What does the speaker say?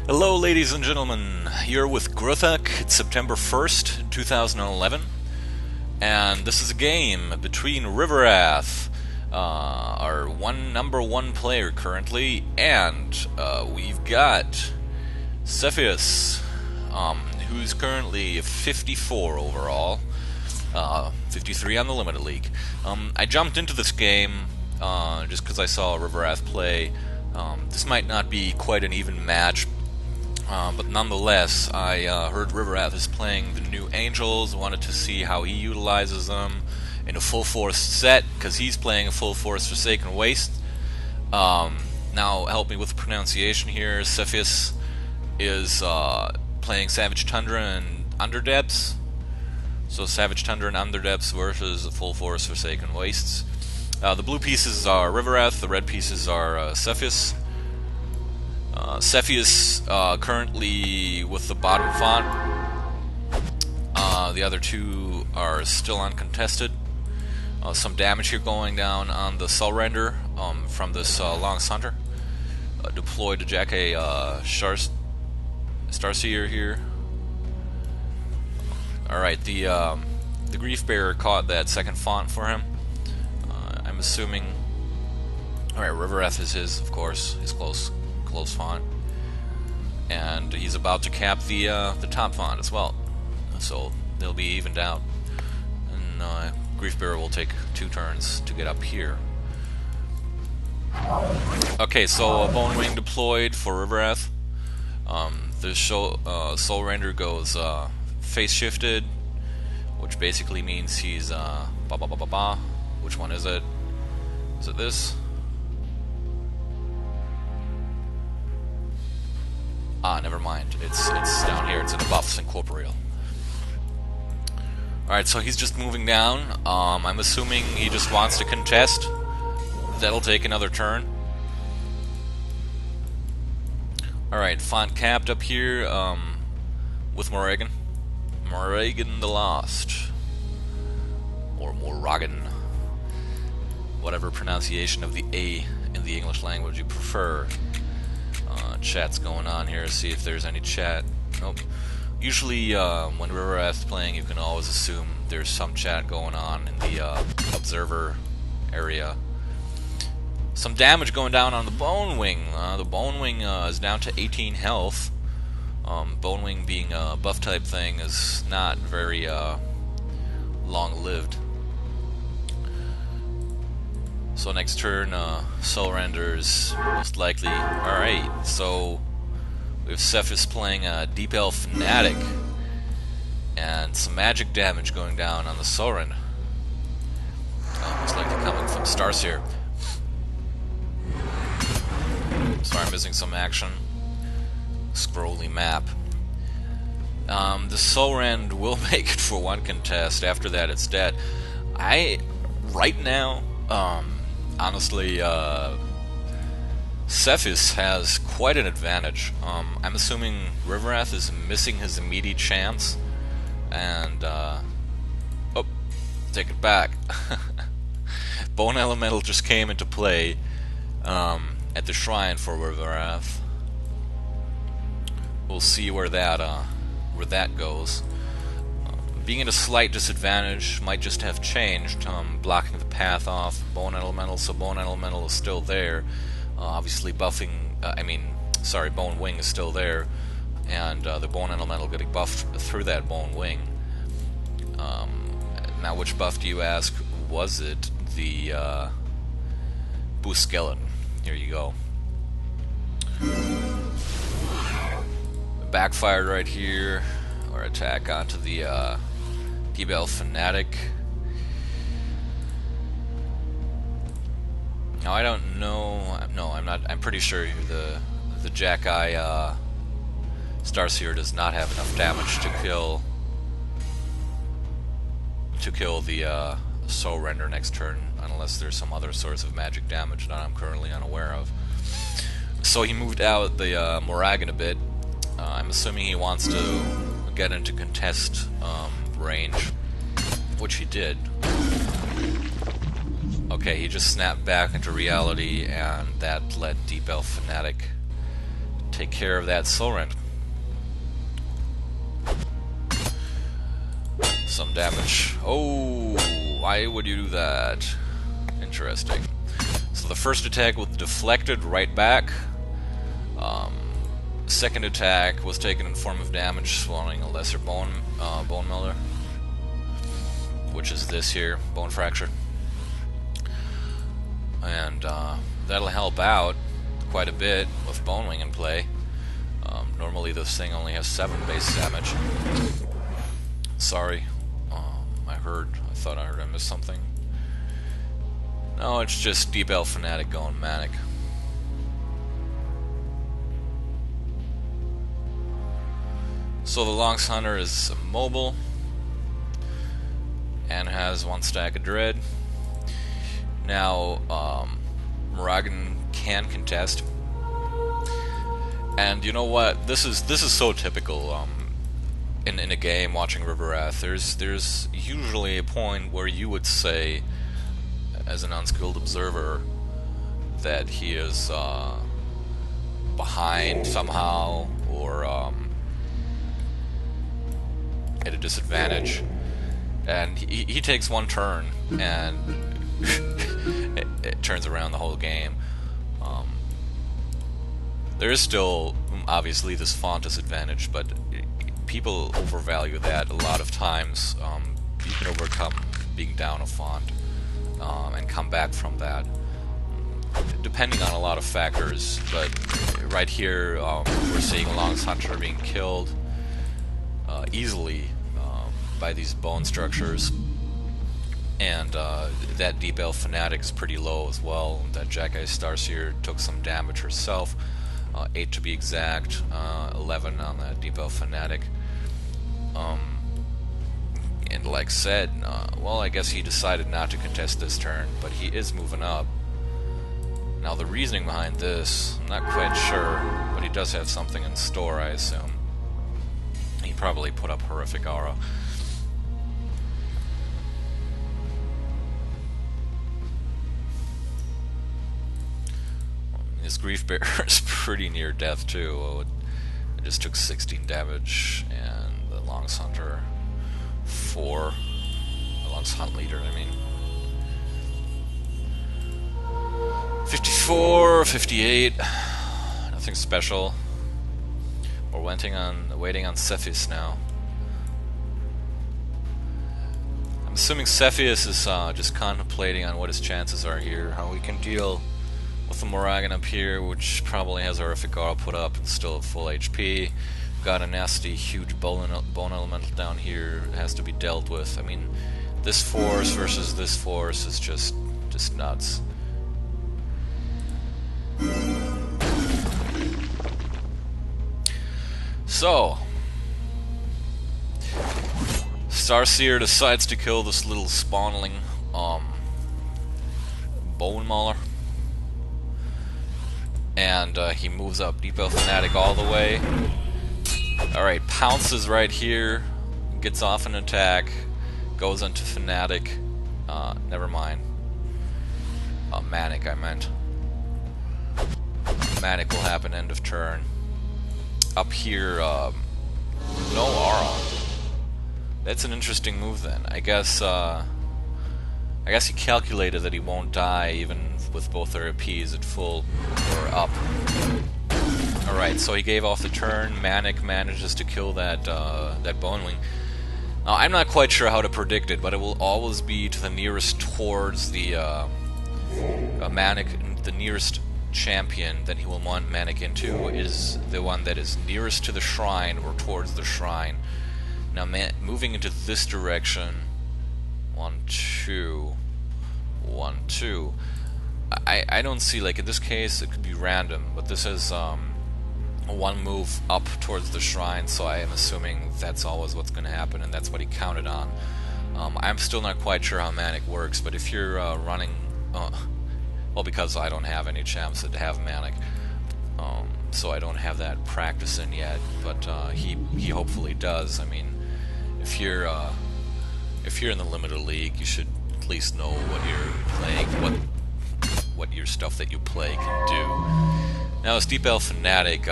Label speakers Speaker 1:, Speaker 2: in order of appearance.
Speaker 1: Hello ladies and gentlemen, you're with Gruthac. It's September 1st, 2011, and this is a game between Ryvirath, our number one player currently, and we've got Cepheas, who's currently 54 overall, 53 on the Limited League. I jumped into this game just because I saw Ryvirath play. This might not be quite an even match, but nonetheless, I heard Ryvirath is playing the new Angels, wanted to see how he utilizes them in a full force set, because he's playing a full force Forsaken Waste. Now, help me with the pronunciation here. Cepheas is playing Savage Tundra and Underdepths. So Savage Tundra and Underdepths versus the full force Forsaken Wastes. The blue pieces are Ryvirath, the red pieces are Cepheas. Cepheas currently with the bottom font. The other two are still uncontested. Some damage here going down on the Soul Render from this Long's Hunter. Deployed to jack a Starseer here. Alright, the Grief Bearer caught that second font for him. I'm assuming. Alright, Ryvirath is his, of course, his close font, and he's about to cap the top font as well, so they'll be evened out, and Grief Bearer will take 2 turns to get up here. Okay, so Bone Wing deployed for Ryvirath. The Soul Render goes face shifted, which basically means he's Which one is it? Is it this? Never mind. It's down here. It's in buffs and corporeal. Alright, so he's just moving down. I'm assuming he just wants to contest. That'll take another turn. Alright, font capped up here with Morrigan. Morrigan the Lost. Or Morrigan. Whatever pronunciation of the A in the English language you prefer. Chat's going on here, see if there's any chat. Nope. Usually when Ryvirath's playing, you can always assume there's some chat going on in the observer area. Some damage going down on the Bone Wing. The Bone Wing is down to 18 health. Bone Wing being a buff type thing is not very long lived. So next turn, Soul Render's most likely. Alright, so we have Cepheas playing a Deep Elf Fanatic, and some magic damage going down on the Soul Render. Most likely coming from Starseer. Sorry, I'm missing some action. Scrolly map. The Soul Rend will make it for 1 contest. After that, it's dead. Right now, honestly, Cepheas has quite an advantage. I'm assuming Ryvirath is missing his immediate chance, and take it back. Bone Elemental just came into play at the shrine for Ryvirath. We'll see where that goes. Being at a slight disadvantage, might just have changed, blocking the path off Bone Elemental, so Bone Elemental is still there. Obviously buffing, Bone Wing is still there, and the Bone Elemental getting buffed through that Bone Wing. Now, which buff do you ask? Was it the Boost Skeleton? Here you go. Backfired right here, or attack onto the Deep Elf Fanatic. Now I don't know. No, I'm not. I'm pretty sure the Jack-Eye Starseer does not have enough damage to kill the Soul Render next turn, unless there's some other source of magic damage that I'm currently unaware of. So he moved out the Morrigan a bit. I'm assuming he wants to get into contest range, which he did. Okay, he just snapped back into reality, and that let Deep Elf Fanatic take care of that Sorent. Some damage. Oh, why would you do that? Interesting. So the first attack was deflected right back. Second attack was taken in form of damage, swallowing a lesser bone melter, which is this here, bone fracture. And that'll help out quite a bit with Bone Wing in play. Normally this thing only has 7 base damage. Sorry, I thought I heard I missed something. No, it's just Deep Elf Fanatic going manic. So the Longs Hunter is mobile and has 1 stack of Dread. Now, Morrigan can contest, and you know what? This is so typical. In a game watching Ryvirath, there's usually a point where you would say, as an unskilled observer, that he is behind somehow, or at a disadvantage, and he takes 1 turn and it turns around the whole game. There is still obviously this font disadvantage, but people overvalue that a lot of times. You can overcome being down a font and come back from that, depending on a lot of factors. But right here, we're seeing Longs Hunter being killed easily by these bone structures, and that Deep Elf Fanatic is pretty low as well. That Jackeye Starseer took some damage herself, 8 to be exact, 11 on that Deep Elf Fanatic. And like said, well, I guess he decided not to contest this turn, but he is moving up. Now the reasoning behind this, I'm not quite sure, but he does have something in store, I assume. He probably put up Horrific Aura. His Grief Bearer is pretty near death too. It just took 16 damage, and the Longs Hunter 4. The Longs Hunt Leader, I mean. 54, 58. Nothing special. We're waiting on Cepheas now. I'm assuming Cepheas is just contemplating on what his chances are here, how we can deal with the Morrigan up here, which probably has Horrific Aura put up and still at full HP. Got a nasty, huge bone elemental down here. It has to be dealt with. I mean, this force versus this force is just nuts. So, Starseer decides to kill this little spawnling Bone Mauler. And he moves up Deep Elf Fanatic all the way. Alright, pounces right here, gets off an attack, goes into Fanatic. Never mind. Manic, I meant. Manic will happen end of turn. Up here, no aura. That's an interesting move then. I guess he calculated that he won't die even with both their APs at full or up. Alright, so he gave off the turn. Manic manages to kill that Bone Wing. Now, I'm not quite sure how to predict it, but it will always be to the nearest towards the Manic. The nearest champion that he will want Manic into is the one that is nearest to the shrine or towards the shrine. Now, moving into this direction, 1, 2, 1, 2. I don't see, like in this case, it could be random, but this is one move up towards the shrine, so I am assuming that's always what's going to happen, and that's what he counted on. I'm still not quite sure how Manic works, but if you're running, well, because I don't have any champs that have Manic, so I don't have that practice in yet, but he hopefully does. I mean, if you're in the limited league, you should at least know what you're playing, what your stuff that you play can do. Now, Steep Elf Fanatic,